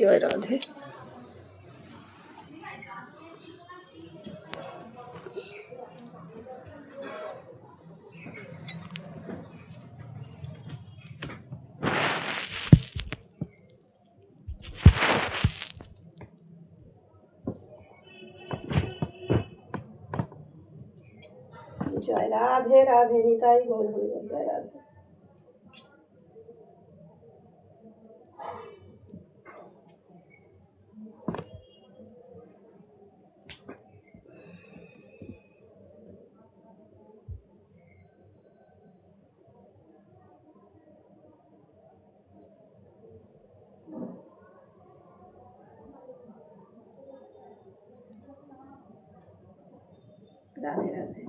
জয় রাধে। জয় রাধে রাধে নিতাই গৌর হরি বল। জয় রাধে। রাধে রাধে।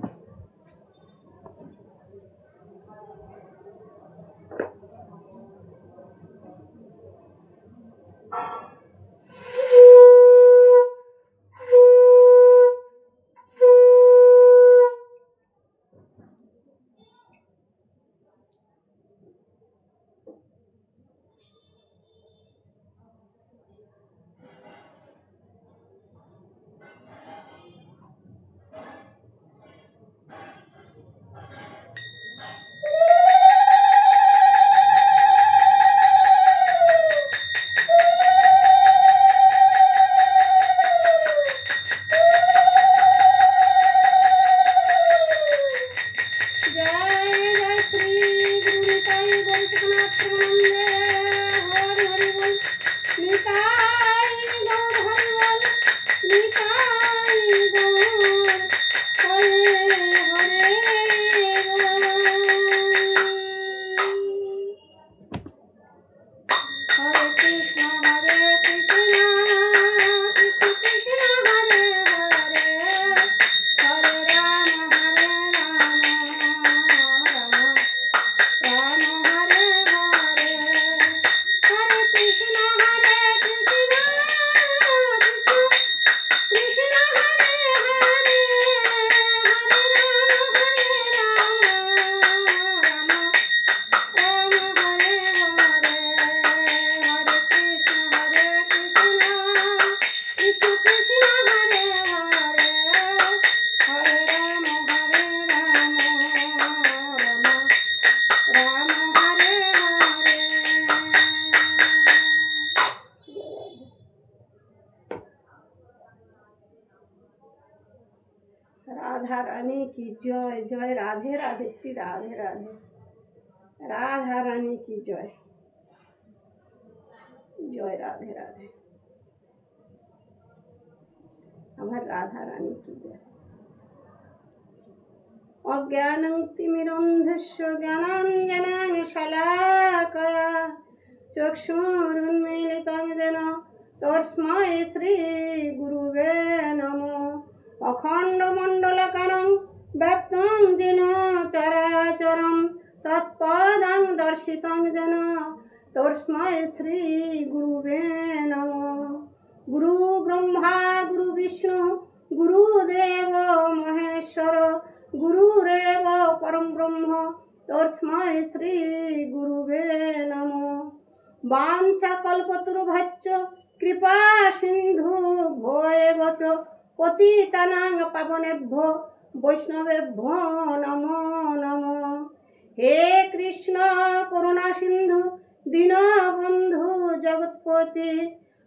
राधा रानी की जय। जय राधे राधे। श्री राधे राधे। राधा रानी की जय। जय राधे राधे। আমার রাধা রানী की जय। অজ্ঞানং তিমিরন্ধস্য জ্ঞানাঞ্জনাং শলাকয়া চক্ষুরুন্মীলিতং যেন তস্मै শ্রী গুরুবে নমঃ। অখণ্ডমণ্ডলকারং ব্যাপ্তং যেন চরাচরং তৎপদং দর্শিতং যেন তস্मै শ্রী গুরুবে নমঃ। গুরু ব্রহ্মা গুরু বিষ্ণু গুরুদেব মহেশ্বর গুরুরেব পরম ব্রহ্ম তস্मै শ্রী গুরুবে নমঃ। বাঞ্ছা কল্পতরুভ্যশ্চ কৃপা সিন্ধু ভয়েব চ পতিতানাং পাবনেভ্যো বৈষ্ণবেভ্যো নমো নমঃ। হে কৃষ্ণ করুণা সিন্ধু দীনবন্ধু জগৎপতি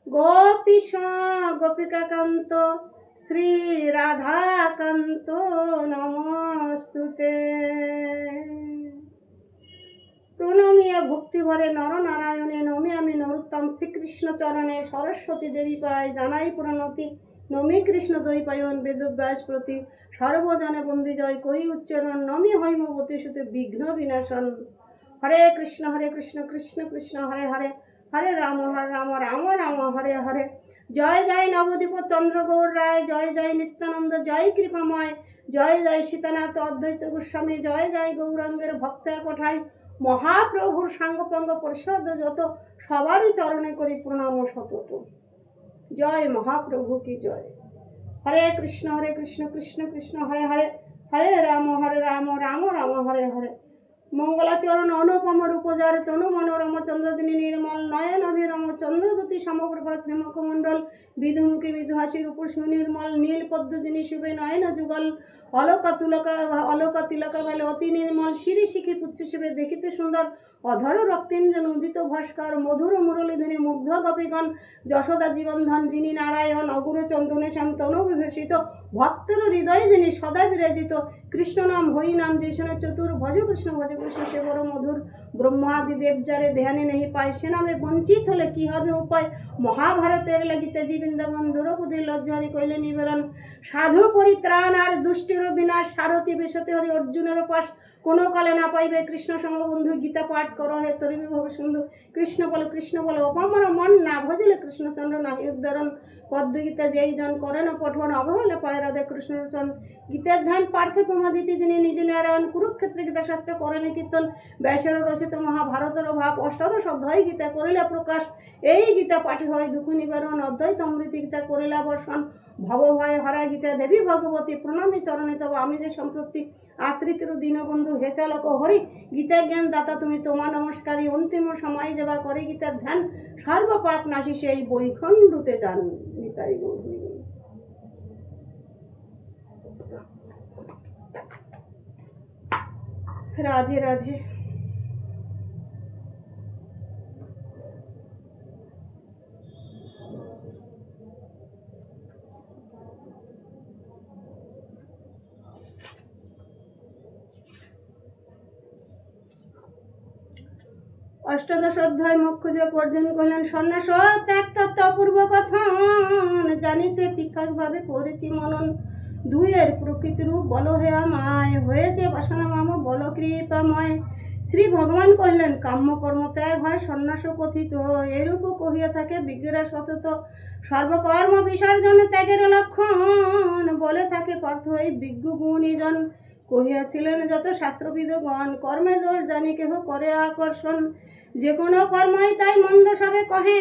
গোপীশ গোপিকাকান্ত শ্রী রাধাকান্ত নমস্তুতে। প্রণমীয় ভক্তিভরে নরনারায়ণে নমি আমি নরোত্তম শ্রীকৃষ্ণ চরণে সরস্বতী দেবী পায় জানাই প্রণতি নমি কৃষ্ণ দ্বৈপায়ন বেদব্যাস প্রতি সর্বজনে বন্দি জয় করি উচ্চারণ নমি হৈমবতী সুতে বিঘ্ন বিনাশন। হরে কৃষ্ণ কৃষ্ণ কৃষ্ণ হরে হরে হরে রাম রাম রাম হরে হরে। জয় জয় নবদ্বীপ চন্দ্র গৌর রায়। জয় জয় নিত্যানন্দ। জয় কৃপাময়। জয় জয় সীতানাথ অদ্বৈত গোস্বামী। জয় জয় গৌরাঙ্গের ভক্ত কোঠায় মহাপ্রভুর সাঙ্গপাঙ্গ পরিষদ যত সবারই চরণে করি প্রণাম সতত। জয় মহাপ্রভু কি জয়। হরে কৃষ্ণ কৃষ্ণ কৃষ্ণ হরে হরে হরে রাম রাম রাম হরে হরে। মঙ্গলাচরণ অনুপম রূপজার তনু মনোরম চন্দ্রদিনী নির্মল নয়ন অভিরম চন্দ্রদূতি সমপ্রভা শ্রীমুখমণ্ডল বিধুমুখী বিধুহাসী রূপ সুনির্মল নীল পদ্মজিনী শুভে নয়ন যুগল অলকা তিলকা ভালে অতি নির্মল শিরি শিখি পুচ্ছ শিবে দেখিতে সুন্দর অধর রক্তিঞ্জন উদিত ভাস্কর মধুর মুরলীধ্বনি মুগ্ধ গোপীগণ যশোদা জীবনধন যিনি নারায়ণ অগুর চন্দনে শ্যাম তনু বিভূষিত ভক্তর হৃদয় যিনি সদা বিরাজিত কৃষ্ণ নাম হরি নাম যে শুনে চতুর ভজ কৃষ্ণ সে বড় মধুর ব্রহ্মাদি দেব যারে ধ্যানে নেই পায় সে নামে বঞ্চিত হলে কি হবে উপায় মহাভারতের লাগিতে জীবৃন্দাবন দ্রৌপদীর লজ্জারি কইলে নিবেদন সাধু পরিত্রাণ আর দুষ্টির বিনাশ সারথি বিশতে হরি অর্জুনের পাশ কোনো কালে না পাইবে কৃষ্ণ সঙ্গ বন্ধু গীতা পাঠ করো হে তরিবি ভব সিন্ধু কৃষ্ণ বলে অপমর মন না ভজলে কৃষ্ণচন্দ্র নাহি উদ্ধরণ পদ্মগীতা যেই জন করে না পঠন অবহেলে পায় রাধে কৃষ্ণচন গীতার ধ্যান পার্থে প্রমাদিতি যিনি নিজে নারায়ণ কুরুক্ষেত্রে গীতা শাস্ত্র করেন কীর্তন ব্যাসের রচিত মহাভারতের ভাব অষ্টাদশ অধ্যায় গীতা করিলে প্রকাশ এই গীতা পাঠে হয় দুঃখ নিবারণ অদ্বৈত অমৃত গীতা করিলা বর্ষণ ভব ভয় হরা গীতা দেবী ভগবতী প্রণামী চরণে তবে আমি যে সম্প্রতি আশ্রিতের দীনবন্ধু হে চালক হরি গীতা জ্ঞান দাতা তুমি তোমার নমস্কারী অন্তিম সময় যাবা করে গীতার ধ্যান সর্বপাপ নাশি সেই বৈখণ্ডুতে যান গীতাই রাধে রাধে। অষ্টাদশ অধ্যায় মুখ্য যোগ অর্জুন কহিলেন সন্ন্যাস ত্যাগ তত্ত্ব অপূর্ব কথন জানিতে পৃথকভাবে করেছি মনন দুইয়ের প্রকৃতি রূপ বল হে আমায় হয়েছে বাসনা মাম বল কৃপাময় শ্রী ভগবান কহিলেন কাম্যকর্ম ত্যাগ হয় সন্ন্যাস কথিত এরূপ কহিয়া থাকে বিজ্ঞরা সতত সর্বকর্ম বিসর্জন ত্যাগের লক্ষণ বলে থাকে পার্থ এই বিজ্ঞ গুণীজন কহিয়াছিলেন যত শাস্ত্রবিদগণ কর্মে দোষ জানি কেহ করে আকর্ষণ যে কোনো কর্মই তাই মন্দ সবে কহে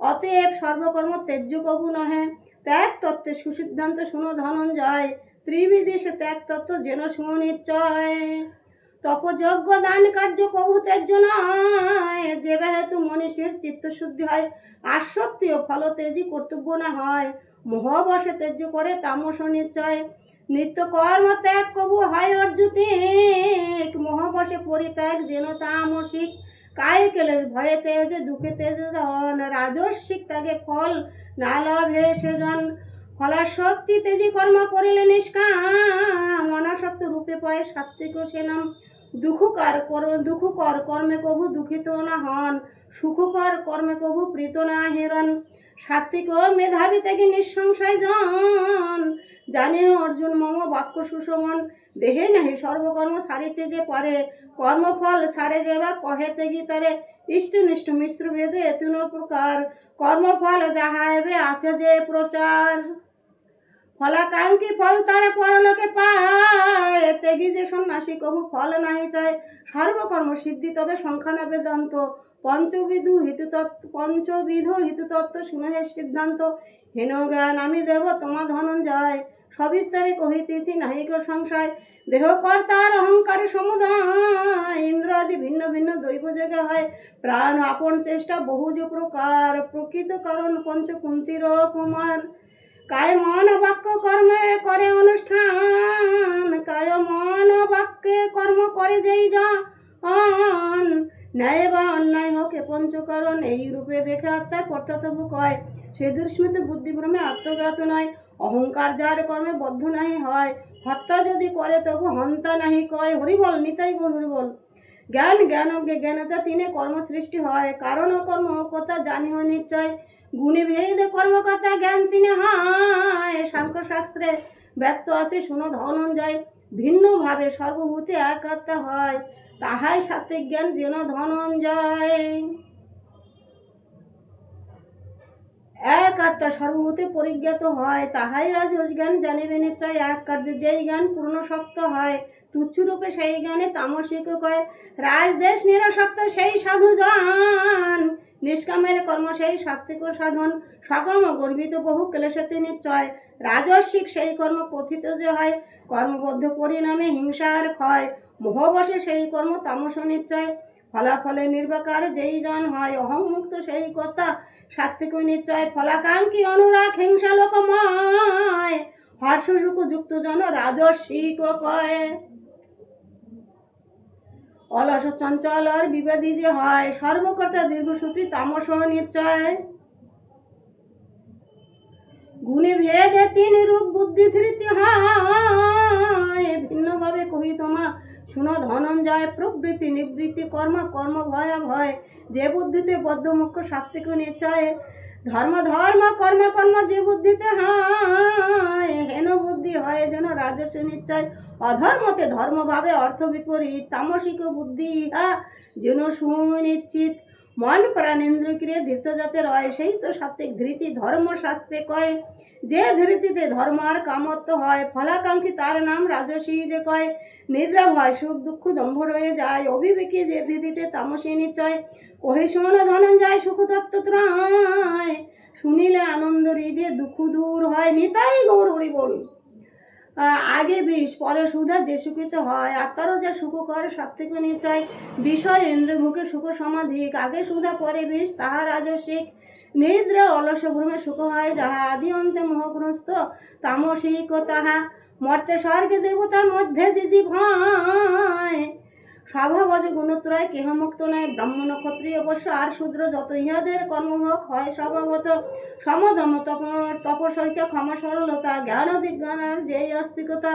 অতএব সর্বকর্ম ত্যায্য কবু নহে ত্যাগ তত্ত্বে সুসিদ্ধান্ত শুনো ধনঞ্জয় ত্রিবিদেশে ত্যাগ তত্ত্ব যেন সুনিশ্চয় তপযজ্ঞ দান কার্য কবু ত্যায্য নয় যে হেতু মনীষীর চিত্তশুদ্ধি হয় আসক্তি ও ফল তেজি কর্তব্য না হয় মোহবশে ত্যায্য করে তামস নিশ্চয় নিত্য কর্ম ত্যাগ কবু হয় অর্জুতিক মোহবশে পরিত্যাগ যেন তামসিক কায়ে কেলে ভয়ে তেজ দুঃখে তেজ ধন রাজস্বিক ত্যাগে ফল না লাভে সেজন ফলাশক্তি তেজি কর্ম করিলে নিষ্কাম অনাসক্ত রূপে পায় সাত্বিক সেনাম দুঃখকর কর্মে কবু দুঃখিত না হন সুখকর কর্মে কবু প্রীত না হেরন সাত্বিক ও মেধাবী ত্যাগে নিঃসংশয় জন জানে অর্জুন মম বাক্য সুষমন দেহে নাহি সর্বকর্ম সারিতে যে পারে কর্মফল ছাড়ে যে বা কহে তেগি তারে ইষ্টনিষ্ঠ মিশ্র ভেদ এতুন প্রকার কর্মফল যাহা হেবে আছে যে প্রচার ফলাকাঙ্ক্ষী ফল তারে পরলোকে পায় তেগি যে সন্ন্যাসী কবু ফল নাহি চায় সর্বকর্ম সিদ্ধি তবে সংখ্যা না বেদান্ত পঞ্চবিধ হিতুতত্ত্ব শুনে হে সিদ্ধান্ত হেন জ্ঞান আমি দেব তোমা ধনঞ্জয় সবিস্তারে কহিতেছি নাহিক সংশয় দেহ কর্তার অহংকার সমুদয় ইন্দ্র আদি ভিন্ন ভিন্ন দৈব যোগে হয় প্রাণ আপন চেষ্টা বহু যে প্রকার প্রকৃত কারণ পঞ্চকুন্তির কুমার কায় মন বাক্য কর্মে করে অনুষ্ঠান কায় মন বাক্যে কর্ম করে যেই যা ন্যায় বা অন্যায় হোকে পঞ্চকরণ এই রূপে দেখে আত্মা কর্তব্য কয় সে দুষ্মিত বুদ্ধিভ্রমে আত্মজ্ঞাত নয় অহংকার যার কর্মে বদ্ধ নাহি হয় হত্যা যদি করে তবু হন্তা নাহি কয় হরিবল নিতাই গো হরিবল জ্ঞানতা তিনে কর্ম সৃষ্টি হয় কারণ ও কর্ম কথা জানিও নিশ্চয় গুণী ভেদ কর্মকর্তা জ্ঞান তিনি হয় সাংখ্য শাস্ত্রে ব্যক্ত আছে শুনো ধনঞ্জয় ভিন্নভাবে সর্বভূতে এক আত্মা হয় তাহাই সাত্বিক জ্ঞান যেন ধনঞ্জয় এক আত্মা সর্বভূতে পরিজ্ঞাত হয় তাহাই রাজস জ্ঞান জানিবে নিশ্চয় এক কার্যে যেই জ্ঞান পূর্ণ শক্ত হয় তুচ্ছরূপে সেই জ্ঞানে তামসিক কয় রাজদেশ নিরাসক্ত সেই সাধুজন নিষ্কামের কর্ম সেই সাত্বিক সাধন সকম গর্বিত বহু ক্লেশেতে নিশ্চয় রাজস্বিক সেই কর্ম কথিত যে হয় কর্মবদ্ধ পরিণামে হিংসার ক্ষয় মোহবশে সেই কর্ম তামস নিশ্চয়, ফলাফলে নির্বাকার যেই জন হয়, অহংমুক্ত সেই কথা সাত্বিক নিশ্চয়, ফলাকাঙ্ক্ষী অনুরাগ হিংসা লোকময়, হর্ষ সুখ যুক্ত জন রাজস্বিক কয়। অলস চঞ্চল আর বিবাদী যে হয়, সর্বকর্তা দীর্ঘসূত্রী তামস নিশ্চয়। গুণে ভেদে তিন রূপ বুদ্ধি ধৃতি হয়, ভিন্নভাবে কহি তোমা শুনো ধনঞ্জয়, প্রবৃত্তি নিবৃত্তি কর্ম কর্ম ভয় ভয়, যে বুদ্ধিতে বদ্ধ মুখ্য সাত্বিক নিশ্চয়, ধর্ম ধর্ম কর্ম কর্ম যে বুদ্ধিতে হয়, হেন বুদ্ধি হয় যেন রাজস্ব নিশ্চয়, অধর্মতে ধর্মভাবে অর্থ বিপরীত, তামসিক বুদ্ধি ইহা যেন সুনিশ্চিত, মন প্রাণেন্দ্র ক্রিয়া ধৃত যাতে রয়, সেই তো সাত্বিক ধৃতি ধর্মশাস্ত্রে কয়, যে ধৃতিতে ধর্ম আর কামত্ব হয়, ফলাকাঙ্ক্ষী তার নাম রাজসী যে কয়, নিদ্রা ভয় সুখ দুঃখ দম্ভ রয়ে যায়, অবিবেকী যে ধৃতিতে তামসী নিশ্চয়, কহি শোন ধনঞ্জয় সুখ তত্ত্ব ত্রয়, শুনিলে আনন্দ হৃদয়ে দুঃখ দূর হয়, নিতাই গৌর হরি বল। আগে বিষ পরে সুধা যে সুখিত হয়, আত্মারও যে সুখ করে সাত্বিক নিশ্চয়, বিষয় ইন্দ্রভুকে সুখ সমাধিক, আগে সুধা পরে বিষ তাহা রাজসিক, নিদ্রা অলস ভ্রমে সুখ হয় যাহা, আদি অন্তে মোহগ্রস্ত তামসিক তাহা, মর্তে স্বর্গে দেবতার মধ্যে যে জীব হয়, স্বভাবজ গুণত্রয় কেহ মুক্ত নয়, ব্রাহ্মণ ক্ষত্রিয় অবশ্য আর শূদ্র যত, ইহাদের কর্মভোগ হয় স্বভাবত, সমদম তপস্যা ক্ষমা সরলতা, জ্ঞান বিজ্ঞান আর যেই আস্তিকতা,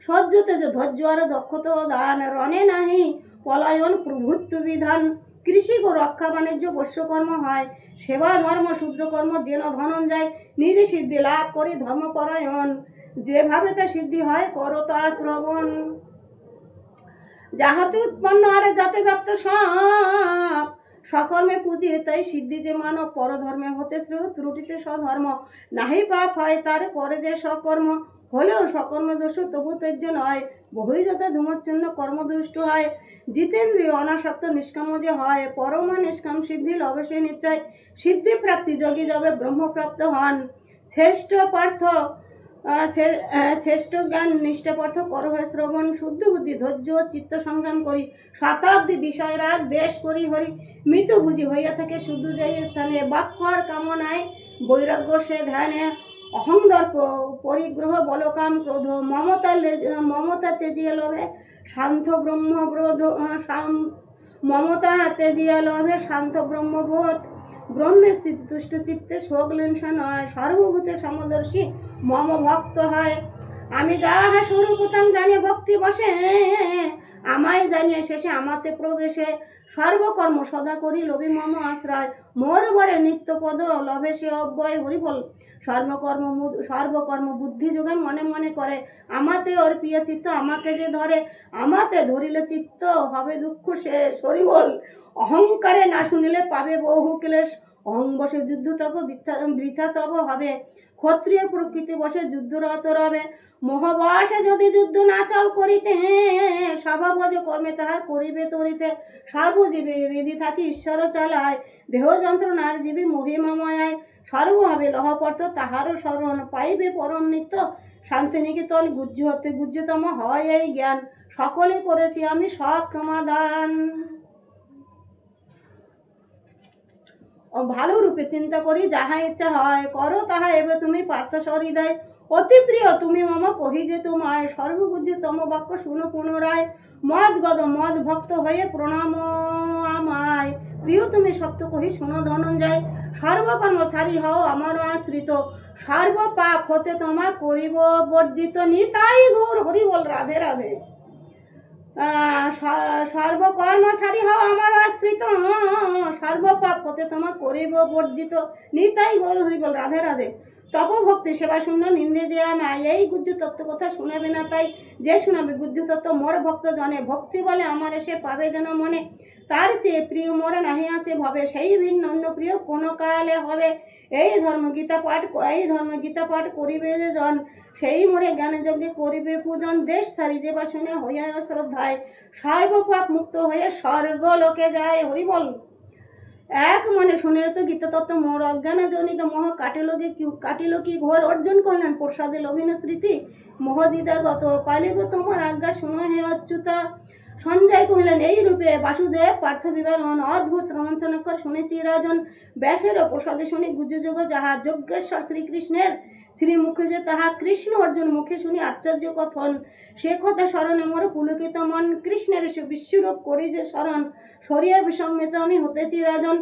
সহ্য তেজ ধৈর্য আর দক্ষতা দান, রণে নাহি পলায়ন প্রভুত্ব বিধান, কৃষি ও রক্ষা বাণিজ্য বৈশ্যকর্ম হয়, সেবা ধর্ম শূদ্রকর্ম যেন ধনঞ্জয়, নিজে সিদ্ধি লাভ করি ধর্মপরায়ণ, যেভাবে তা সিদ্ধি হয় করো তা শ্রবণ, যাহাতে উৎপন্ন আর যাতে ব্যাপ্ত সব, সকর্মে পুঁজি তাই সিদ্ধি যে মানব, পরধর্মে হতে ত্রুটিতে স্বধর্ম, নাহি পাপ হয় তার করে যে সকর্ম, হলেও সকর্ম দোষ তবু ত্যাজ্য নয়, বহুই যত ধূমচ্ছন্ন কর্মদুষ্ট হয়, জিতেন্দ্রিয় অনাসক্ত নিষ্কাম যে হয়, পরমা নিষ্কাম সিদ্ধি লবে সে নিশ্চয়, সিদ্ধি প্রাপ্তি যোগী যবে ব্রহ্মপ্রাপ্ত হন, শ্রেষ্ঠ পার্থ শ্রেষ্ঠ জ্ঞান নিষ্ঠাপার্থ কর হয় শ্রবণ, শুদ্ধ বুদ্ধি ধৈর্য চিত্ত সংযম করি, শতাব্দী বিষয় রাগ দেশ করি হরি, মৃত বুঝি হইয়া থাকে শুদ্ধ যাই স্থানে, বাক্যর কামনায় বৈরাগ্য সে ধ্যানে, অহং দর্প পরিগ্রহ বলকাম ক্রোধ, মমতা তেজিয়া লোভে শান্ত ব্রহ্মবোধ, মমতা তেজিয়া লোভে শান্ত ব্রহ্মবোধ, ব্রহ্মে স্থিতি তুষ্ট চিত্তে শোক লিংসা নয়, সর্বভূতে সমদর্শী মম ভক্ত হয়, আমি যাহা স্বরূপতাং জানি ভক্তি বসে, আমায় জানিয়ে শেষে আমাতে প্রবেশে, সর্বকর্ম সদা করি লবি মম আশ্রয়, মোর বরে নিত্য পদ লভে সে অব্যয় হরিবল, সর্বকর্ম বুদ্ধি যোগে মনে মনে করে, আমাতে অর্পিয়া চিত্ত আমাকে যে ধরে, আমাতে ধরিলে চিত্ত হবে দুঃখ শেষ হরিবল, অহংকারে না শুনিলে পাবে বহু ক্লেশ, অহং বসে যুদ্ধ তব বৃথা তব হবে, ক্ষত্রিয় প্রকৃতি বসে যুদ্ধরত রবে, মোহবশে যদি যুদ্ধ না চাও করিতে, স্বভাবজ কর্মে তাহা করিবে তরিতে, সর্বজীবে হৃদি থাকি ঈশ্বর চালায়, দেহ যন্ত্রণার জীবী মহিমাময়ায়, সর্বভাবে লহপর্থ তাহারও শরণ, পাইবে পরম নিত্য শান্তিনিকেতন, গুহ্য হতে গুহ্যতম হয় এই জ্ঞান, সকলে করেছি আমি সব সমাধান। ভালো রূপে চিন্তা করি যাহা ইচ্ছা হয় করো তাহা এবে তুমি পার্থ সহৃদয়, অতি প্রিয় তুমি মম কহি যে তোমায়, সর্বগুজ্য তম বাক্য শুনো পুনরায়, মদ গদ মদ ভক্ত হয়ে প্রণাম আমায়, প্রিয় তুমি সত্য কহি শুনো ধনঞ্জয়, সর্বকর্ম সারি হও আমার আশ্রিত, সর্ব পাপ হতে তোমায় করিব বর্জিত, নিতাই গৌর হরি বল রাধে রাধে। সর্বকর্মচারী হও আমার আশ্রিত, সর্বপাপ হতে তোমার করিব বর্জিত, নিতাই গৌর হরি বল রাধে রাধে। তপভক্তি সেবা শূন্য নিন্দে যে আমায়, এই গুজ্জ তত্ত্ব কথা শুনাবে না তাই, যে শুনাবে গুজ্জ তত্ত্ব মোর ভক্ত জনে, ভক্তি বলে আমার এসে পাবে যেন মনে, তার সে প্রিয় মোরে নাহি আছে ভবে, সেই ভিন্ন অন্য প্রিয় কোন কালে হবে, এই ধর্ম গীতা পাঠ করিবে যে জন, সেই মোরে জ্ঞানে যজ্ঞে করিবে পূজন, দেশ সারি যে বাসনে হইয়া শ্রদ্ধায়, সর্বপাপ মুক্ত হয়ে স্বর্গ লোকে যায় হরিবল। এক মনে শুনিলে তো গীতা তত্ত্ব মোর অজ্ঞান জনিত মোহ কাটিল কি ঘোর, অর্জন করলেন প্রসাদে লভিন স্মৃতি, মোহ দিদাগত পালিব তোমার আজ্ঞা শুনো হে অচ্যুতা, সঞ্জয় কহিলেন, এই রূপে বাসুদেব পার্থ বিবাহন অদ্ভুত রোমাঞ্চনকর শুনেছি রাজন। ব্যাসের প্রসাদে শুনি গুজযোগ যাহা, যজ্ঞেশ্বর শ্রীকৃষ্ণের শ্রীমুখে যে তাহা, কৃষ্ণ অর্জুন মুখে শুনি আশ্চর্য কথন। সে কথা স্মরণে মোর পুলকিত মন, কৃষ্ণের সে বিশ্বরূপ করি যে স্মরণ, সরিয়া বিসম্মিত আমি হতেছি রাজন।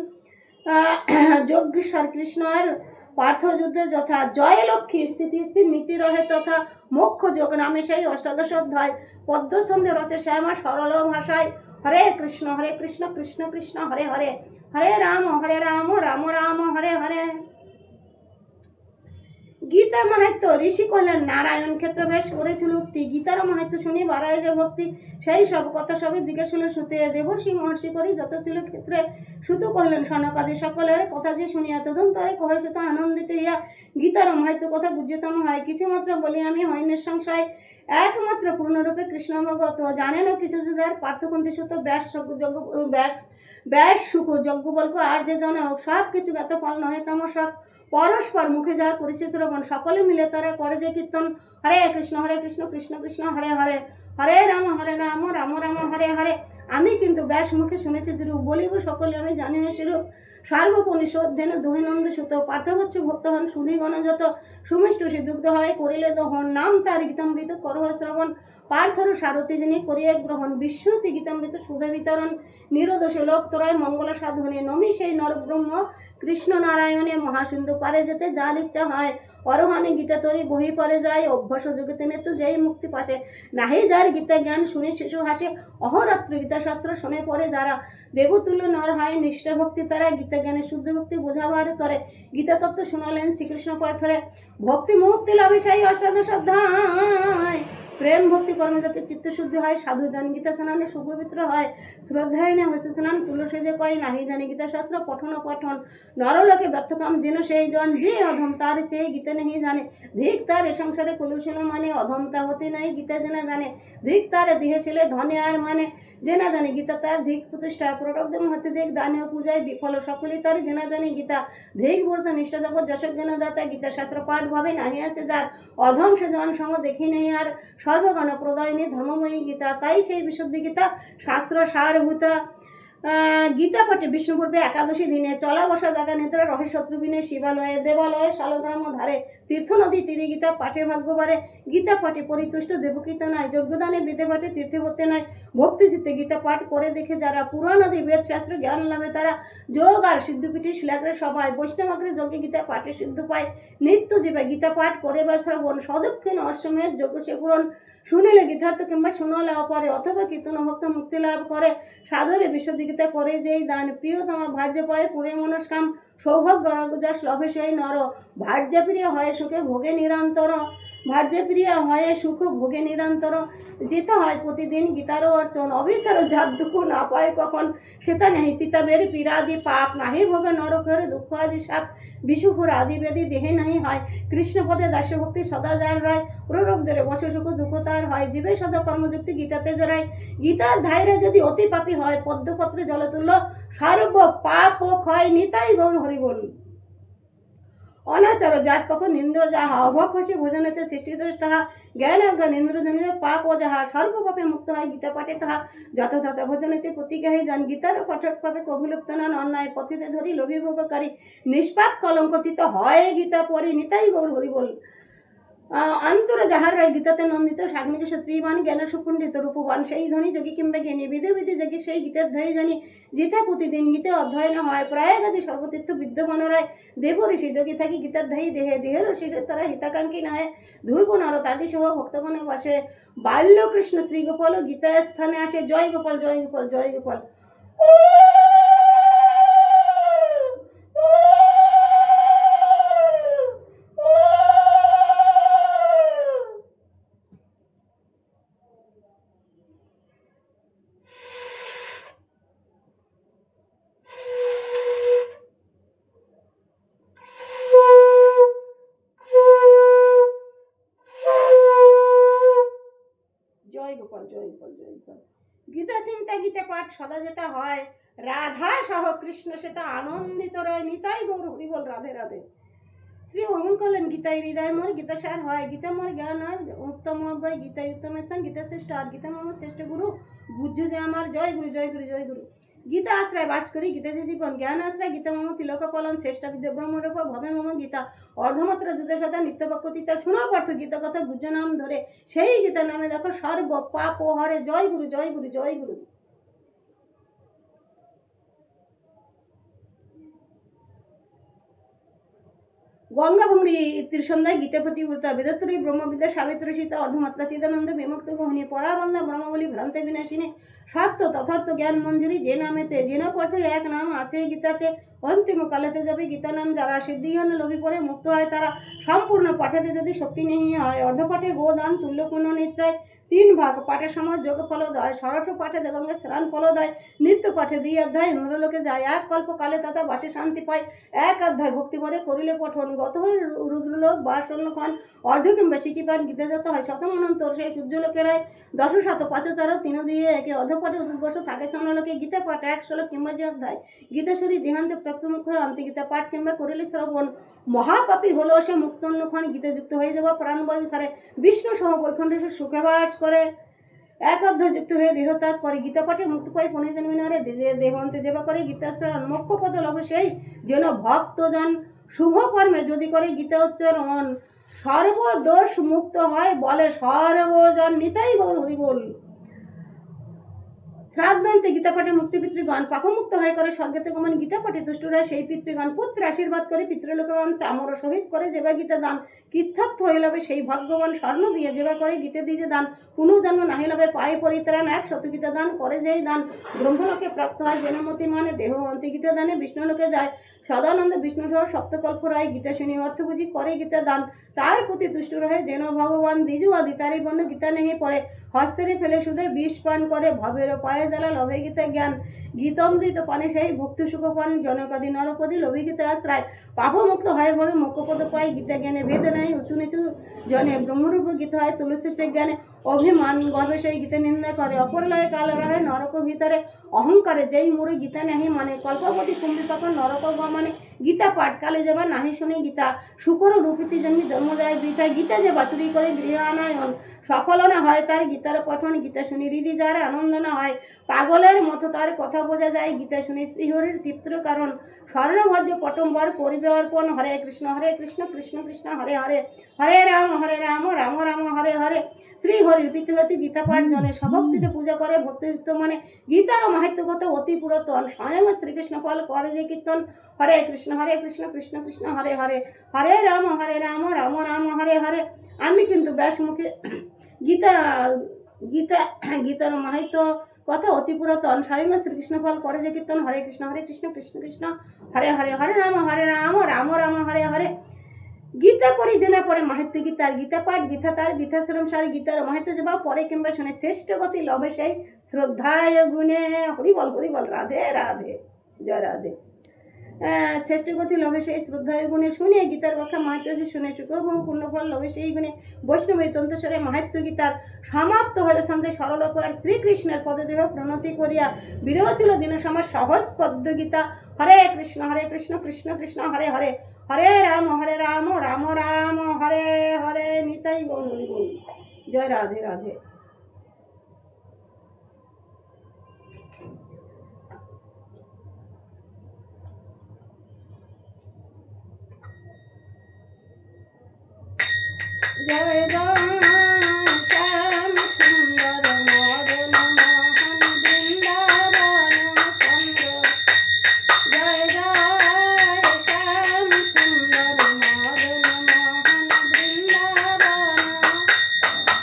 যজ্ঞেশ্বর কৃষ্ণের পার্থ যুদ্ধে যথা, জয় লক্ষ্মী স্থিতি স্থির নীতি রহে তথা, মোক্ষ যোগ নামে সেই অষ্টাদশ অধ্যায়, পদ্ম সন্ধে রচে শ্যামা সরল ভাষায়। হরে কৃষ্ণ কৃষ্ণ কৃষ্ণ হরে হরে, হরে রাম রাম রাম হরে হরে। গীতা মাহাত্য, ঋষি কহিলেন, নারায়ণ ক্ষেত্র বেশ করেছিল উক্তি, গীতার মাহাত্য শুনি বাড়ায় যে ভক্তি, সেই সব কথা সবে জিজ্ঞেস হলো সুতে, দেবর্ষি মহর্ষি করি যত ছিল ক্ষেত্রে। সুত কহিলেন, সনকাদি সকলের কথা যে শুনিয়া তদন্তরে কহে সুত আনন্দিত হইয়া, গীতার মাহাত্য কথা গুজ্যতম হয়, কিছু মাত্র বলি আমি হয় নিঃসংশয়, একমাত্র পূর্ণরূপে কৃষ্ণ অবগত, জানে না কিছু যাদের পার্থকুন্তি সুত ব্যাস ব্যাস সুখ যজ্ঞ বল্প আর যে জন সব কিছু জ্ঞাত ফল নহে তমসক, পরস্পর মুখে যা করেছে শ্রবণ, সকলে মিলে তারা করে যে কীর্তন। হরে কৃষ্ণ কৃষ্ণ কৃষ্ণ হরে হরে, হরে রাম রাম রাম হরে হরে। আমি কিন্তু ব্যাস মুখে শুনেছি যেরূপ, বলিব সকলে আমি জানিও সেরূপ। সার্বপনিষদ ধেনু দহিনন্দ সুত, পার্থবৎস ভক্ত হন সুধী গণযত, সুমিষ্ট সিদ্ধুগ্ধ হয় করিলে দহন, নাম তার গীতামৃত করহ শ্রবণ, পার্থর সারথী যিনি করিয়া গ্রহণ, বিশ্বতি গীতামৃত সুধা বিতরণ, নিরোদোষে লোক তোরায় মঙ্গল সাধনে, নমি সেই নরব্রহ্ম কৃষ্ণ নারায়ণে, মহাসিন্ধু পারে যেতে যার ইচ্ছা হয়, অরহানে গীতা তরি বহি পরে যায়, অভ্যাস যোগিতে নেতু যেই মুক্তি পাশে, নাহি যার গীতা জ্ঞান শুনে শিশু হাসে, অহরাত্র গীতা শাস্ত্র শুনে পড়ে যারা, দেবতুল্য নর হয় নিষ্ঠা ভক্তি তারা, গীতা জ্ঞানে শুদ্ধ ভক্তি বোঝাবার করে, গীতা তত্ত্ব শুনালেন শ্রীকৃষ্ণ পার্থরে, ভক্তি মুক্তি লাভে সেই অষ্টাদশ অধ্যায়, প্রেম ভক্তি কর্মে যাতে চিত্ত শুদ্ধি হয়, সাধু জন গীতা স্নানে সুপবিত্র হয়, শ্রদ্ধায়নে হস্তে স্নান তুলসী যে কয়, নাহি জানি গীতা শাস্ত্র পঠন পঠন, নরলোকে ব্যর্থকাম যেন সেই জন, যে অধম তার সেই গীতা নেই জানে, ধিক তার এ সংসারে কুলুষণ মানে, অধম তা হতে নাই গীতা জেনা জানে, ধিক তার দেহে ছেলে ধনে আর মানে, জেনা জানে গীতা তার ধিক প্রতিষ্ঠা, প্রটকদম হতে দিক দানীয় পূজায় বিফল সকলে তার জেনা জানে গীতা, ধিক ব্রত নিষ্ঠা জগৎ যশক জ্ঞান দাতা, গীতা শাস্ত্র পাঠ ভাবে নাহি আছে যার, অধম সে জন সঙ্গ দেখি নেই আর, সর্বগণ প্রদয়নী ধর্মময়ী গীতা, তাই সেই বিশুদ্ধি গীতা শাস্ত্র সারভূতা। গীতা পাঠে বিষ্ণুপূর্বে একাদশী দিনে, চলা বসা জাগা নেত্রা রহে শত্রুবিনে, শিবালয়ে দেবালয়ে শালগ্রাম ধারে, তীর্থ নদী তীরে গীতা পাঠে ভাগ্যবারে, গীতা পাঠে পরিতুষ্ট দেবকীত নয়, যজ্ঞদানে বেদে পাঠে তীর্থে ভর্তে নয়, ভক্তি চিত্তে গীতা পাঠ করে দেখে যারা, পুরাণ আদি বেদ শাস্ত্র জ্ঞান লাভে তারা, যোগ আর সিদ্ধপীঠে শিলাগ্রে সবাই, বৈষ্ণবাগ্রে যজ্ঞে গীতা পাঠে সিদ্ধ পায়, নিত্য জীবে গীতা পাঠ করে বা শ্রবণ, সদক্ষিণ অশ্বমেধ যজ্ঞ সে পূরণ, শুনিলে গীতার্থ কিংবা শুনলে অপরে, অথবা কীর্তন ভক্ত মুক্তি লাভ করে, সাধরে বিশুদ্ধ গীতা করে যেই দান, প্রিয়তমা ভার্য পায় পুরে মনস্কাম, সৌভাগ্য রাগুজাস লভে সেই নর, ভার্য প্রিয় হয় সুখে ভোগে নিরন্তর, ভার্য প্রিয় হয় সুখ ভোগে নিরন্তর, যেতে হয় প্রতিদিন গীতার অর্চন, অবিচার যার দুঃখ না পায় কখন, সেটা নেই তিতাবের পীড়াদি পাপ, নাহি ভোগে নরকের দুঃখ আদি সাপ, বিষুপুর আদি বেদি দেহে নাহি হয়, কৃষ্ণপদে দাস্য ভক্তি সদা যার রয়, প্ররোগ ধরে বসে সুখ দুঃখ তার হয়, জীবে সদা কর্মযুক্তি গীতাতে জড়ায়, গীতার ধাইরে যদি অতি পাপী হয়, পদ্মপত্রে জলতুল্য সর্ব পাপ ও ক্ষয়, নিতাই গৌর হরি বল। অনাচার জাত পক্ষ নিন্দ যাহা, অভক্ষসী ভোজনেতে সৃষ্টি দোষ তাহা, জ্ঞান অজ্ঞান ইন্দ্রজনিত পাপ ও যাহা, সর্বপাপে মুক্ত হয় গীতা পাঠে তাহা, যত তত ভোজনেতে প্রতিজ্ঞাহী জন, গীতার পাঠক পাপে কভিলুপ্ত নন, অন্যায় পথিতে ধরি লোভী ভোগকারী, নিষ্পাপ কলঙ্কচিত হয় গীতা পড়ি, নিতাই গৌর হরি বল। অন্তর যাহার রায় গীতাতে নন্দিত, সাগ্নিক ত্রিবান জ্ঞান সুকুণ্ডিত রূপবান, সেই ধ্বনি যোগী কিংবা জ্ঞানী, বিধে বিধি যোগী সেই গীতের ধ্বনি জানি, যেটা প্রতিদিন গীতে অধ্যয়ন হয়, প্রয়াগাদি সর্বতীর্থ বিদ্যমান রায়, দেব ঋষি যোগী থাকি গীতার ধ্যায়ী দেহে, দেহের শিরের তারা হিতাকাঙ্ক্ষী নয়, ধ্রুব নরত আদি সহ ভক্তগণে বসে, বাল্য কৃষ্ণ শ্রী গোপাল গীতা স্থানে আসে, জয় গোপাল জয় গোপাল জয় গোপাল। গীতা চিন্তা গীতা পাঠ সদা যেটা হয়, রাধা সহ কৃষ্ণ সেটা আনন্দিত রয়, নিতাই গৌর হরি বল। রাধে রাধে। শ্রী ভ্রমণ করলেন গীতায় হৃদয় মোর, গীতা সার হয়, গীতা মোর জ্ঞান আর মুক্ত উত্তম অভ্যয়, গীতাই উত্তম স্থান, গীতা শ্রেষ্ঠ আর গীতা মম শ্রেষ্ঠ গুরু। বুঝছো যে আমার জয় গুরু জয় গুরু জয় গুরু। গীতা আশ্রয় বাস করি, গীতা যে জীবন, জ্ঞান আশ্রয় গীতা মম তিলক পালন, চেষ্টা বিদ্যা ব্রহ্মরূপ ভবে মম গীতা, অর্ধমাত্রা যুদ্ধ সদা নিত্যবাক্যতিতা। শোনো পার্থ গীতা কথা, গুজ্জ নাম ধরে, সেই গীতা নামে দেখো সর্ব পাপ ও হরে। জয় গুরু জয় গুরু জয় গুরু। গঙ্গা ভুমড়ি ত্রিসন্ধ্যায় গীতাপতি ব্রতা, বেদত্রী ব্রহ্মবিদ্যা সাবিত্রী সীতা, অর্ধমাত্রা চিদানন্দ বিমুক্ত গহনী, পরাবন্ধা ব্রহ্মবলী ভ্রান্তে বিনাশিনী, সত্য তথার্থ জ্ঞান মঞ্জুরি যে নামেতে, যে না পড়তে এক নাম আছে গীতাতে, অন্তিম কালেতে যাবে গীতা নাম যারা, সিদ্ধিহীন লোভী পরে মুক্ত হয় তারা। সম্পূর্ণ পাঠেতে যদি শক্তি নেই হয়, অর্ধপাঠে গোদান তুল্য পুণ্য নিশ্চয়। 3 ভাগ পাঠের সময় যোগ ফলদায়, ষড়শ পাঠে দেগঙ্গে স্নান ফলদায়, নিত্য পাঠে 2 অধ্যায় ইন্দ্রলোকে যায়, এক কল্প কালে তথা বাসে শান্তি পায়, 1 অধ্যায় ভক্তি ভরে করিলে পঠন, গত হয় রুদ্রলোক বাসনক্ষণ, অর্ধ কিংবা শিখিপাঠ গীতা যত হয় শতম অনন্তর সেই সূর্যলোকের হয়, 10 শত 5 3 দিয়ে একে অর্ধপাঠে উদ্বর্ষ থাকে চন্দ্রলোকে। গীতা পাঠ 1 শ্লোক কিংবা যে অধ্যায়, গীতাশ্বরী দেহান্তে প্রত্যমুখ অন্তিগীতা পাঠ কিংবা করিলে শ্রবণ, মহাপাপী হলো সে মুক্ত অন্নক্ষণ, গীতাযুক্ত হয়ে যাওয়া প্রাণবায়ু সারে, বিষ্ণু সহ বৈকুণ্ঠে সুখে বাস করে, 1 অধ্যায় যুক্ত হয়ে দেহ ত্যাগ করে, গীতা পাঠে মুক্তি পায় পুনর্জন্মিনারে, দেহ অন্তে যেবা করে গীতাচরণ, মোক্ষ পদ লাভ সেই যেন ভক্তজন, শুভ কর্মে যদি করে গীতা উচ্চারণ, সর্বদোষ মুক্ত হয় বলে সর্বজন। নিতাই গৌর হরি বল। শ্রাদ্ধন্তে গীতা পাঠে মুক্তি পিতৃগণ, পাপমুক্ত হয়ে করে স্বর্গেতে গমন, গীতা পাঠে তুষ্ট হয় সেই পিতৃগণ, পুত্র আশীর্বাদ করে পিতৃলোকগণ, চামর সহিত করে যেবা গীতা দান, কীর্থার্থ হয়ে লবে সেই ভাগ্যবান, স্বর্ণ দিয়ে যেবা করে গীতে দিয়ে দান, পুনর্জন্ম নাহি লবে পায় পরিত্রাণ, 1 শত গীতা দান করে যেই দান, ব্রহ্মলোকে প্রাপ্ত হয় জনমতি মানে, দেহ অন্তে গীতা দানে বিষ্ণুলোকে যায়, সদানন্দ বিষ্ণু সহ সপ্তকল্প রায়, গীতা শুনি অর্থ বুঝি করে গীতা দান, তার প্রতি তুষ্ট রহে যেন ভগবান, দ্বিজু আদি 4 বর্ণ গীতা নেহি পড়ে, হস্তেরে ফেলে শুধু বিষ পান করে, ভবের পায়ে জ্বালা লভে গীতা জ্ঞান, গীতমৃত পানে সেই ভক্তি সুখ পান, জনকাদি নরপদি লভি গীতা আশ্রয়, পাপমুক্ত হয় ভাবে মোক্ষপদ পায়, গীতা জ্ঞানে ভেদ নাই উঁচু নিচু জনে, ব্রহ্মরূপ গীতা হয় তুলসী জ্ঞানে, অভিমান গর্বে সেই গীতা নিন্দা করে, অপরলয়ে কাল রহে নরক ভিতরে, অহংকারে যেই মুড়ি গীতা নাহি মানে, কল্পবতী কুম্ভী পাখন নরক মানে, গীতা পাঠ কালে যাবা নাহি শুনে গীতা, শুকর রূপিতি জন্মি জন্ম যায় বৃথা, গীতা যে বাছুরি করে গৃহ আনায়ন, সফল না হয় তার গীতার পঠন, গীতা শুনি হৃদি যার আনন্দ না হয়, পাগলের মতো তার কথা বোঝা যায়, গীতা শুনি শ্রীহরির তৃপ্তির কারণ, স্বর্ণভজ্য পটম্বর পরিবে অর্পণ, হরে কৃষ্ণ কৃষ্ণ কৃষ্ণ হরে হরে, হরে রাম রাম রাম হরে হরে। শ্রী হরির প্রীতিগতি গীতা পাঠ জনে, সভক্তিতে পূজা করে ভক্তিযুক্ত মনে, গীতার মাহাত্ম্যগত অতি পুরাতন, স্বয়ং শ্রীকৃষ্ণ ফল করে যে কীর্তন, হরে কৃষ্ণ কৃষ্ণ কৃষ্ণ হরে হরে, হরে রাম রাম রাম হরে হরে। আমি কিন্তু ব্যাসমুখে গীতা গীতা গীতার মাহাত্ম্য কথা অতি পুরাতন, স্বয়ং শ্রীকৃষ্ণ ফল করে যে কীর্তন, হরে কৃষ্ণ কৃষ্ণ কৃষ্ণ হরে হরে, হরে রাম রাম রাম হরে হরে। গীতা পড়ি জেনা পরে মাহাত্ম্য গীতার, গীতা পাঠ গীতা তার বৃথাশ্রম সারি, গীতার মাহাত্ম্য যে বা পরে কিংবা শুনে, চেষ্টগতি লভে সেই শ্রদ্ধায় গুণে, হরি বল রাধে রাধে জয় রাধে। শ্রেষ্ঠ গতি লভে সেই শ্রদ্ধায় গুণে, শুনে গীতার কথা মাহাত্ম্য যে শুনে, সুখ পূর্ণফল লভে সেই গুণে, বৈষ্ণব তন্ত্রস্বরে মাহাত্ম্য গীতার সমাপ্ত হইল সন্ধ্যে সরলকার, শ্রীকৃষ্ণের পদদেহ প্রণতি করিয়া বিরোচিল দিন সমাজ সহজ পদ্ম গীতা, হরে কৃষ্ণ কৃষ্ণ কৃষ্ণ হরে হরে, হরে রাম রাম রাম হরে হরে। নিতাই গৌর হরি বল। জয় রাধে রাধে। জয় রাম শ্যাম সুন্দর মদন মোহন বৃন্দাবন চন্দ্র, জয় জয় শ্যাম সুন্দর মদন মোহন বৃন্দাবন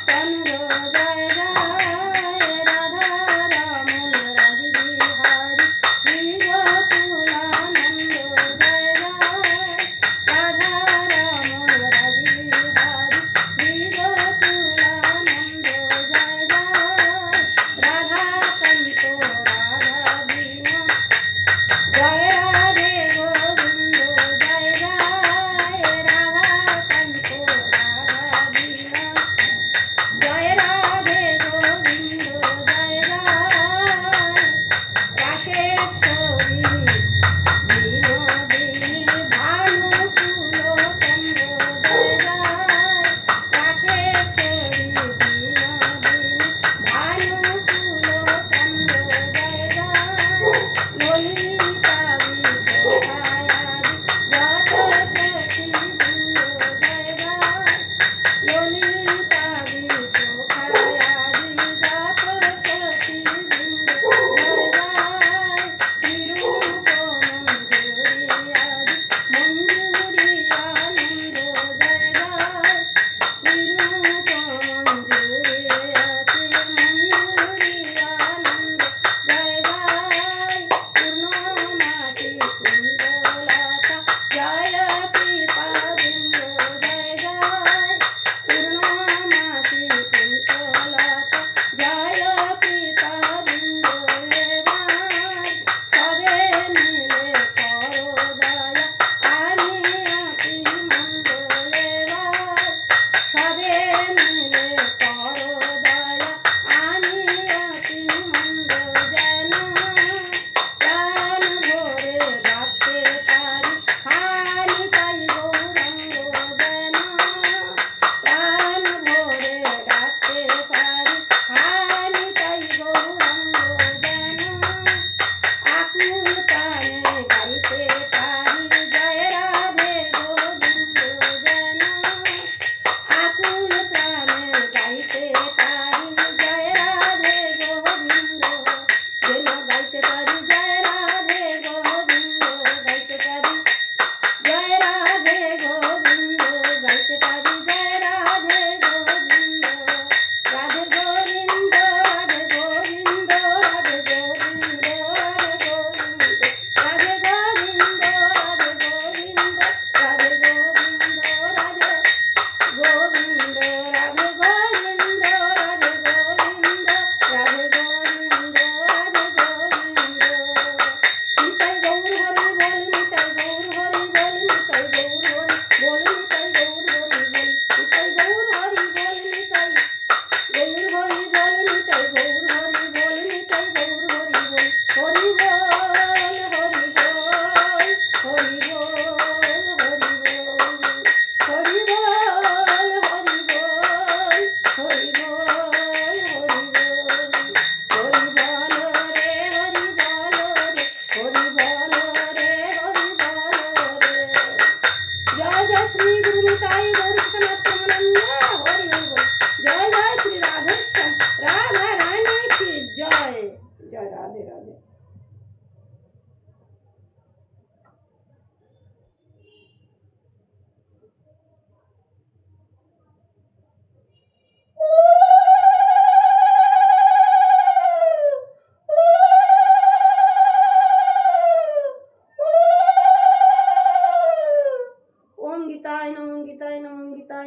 চন্দ্র, জয় জয় রাধা রমন রাজি বিহারি শ্রীগোকুলানন্দ, জয় জয় রাধা রমন রাজি বিহারি শ্রীগোকুলানন্দ।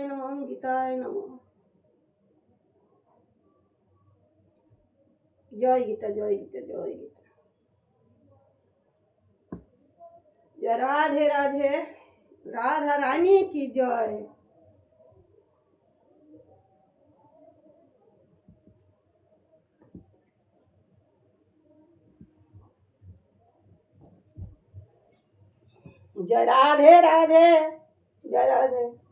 নমঃ গীতায় নমঃ। জয় গীতা, জয় গীতা, জয় গীতা। জয় রাধে রাধে, রাধা রানী কি জয়। जय राधे राधे, जय राधे।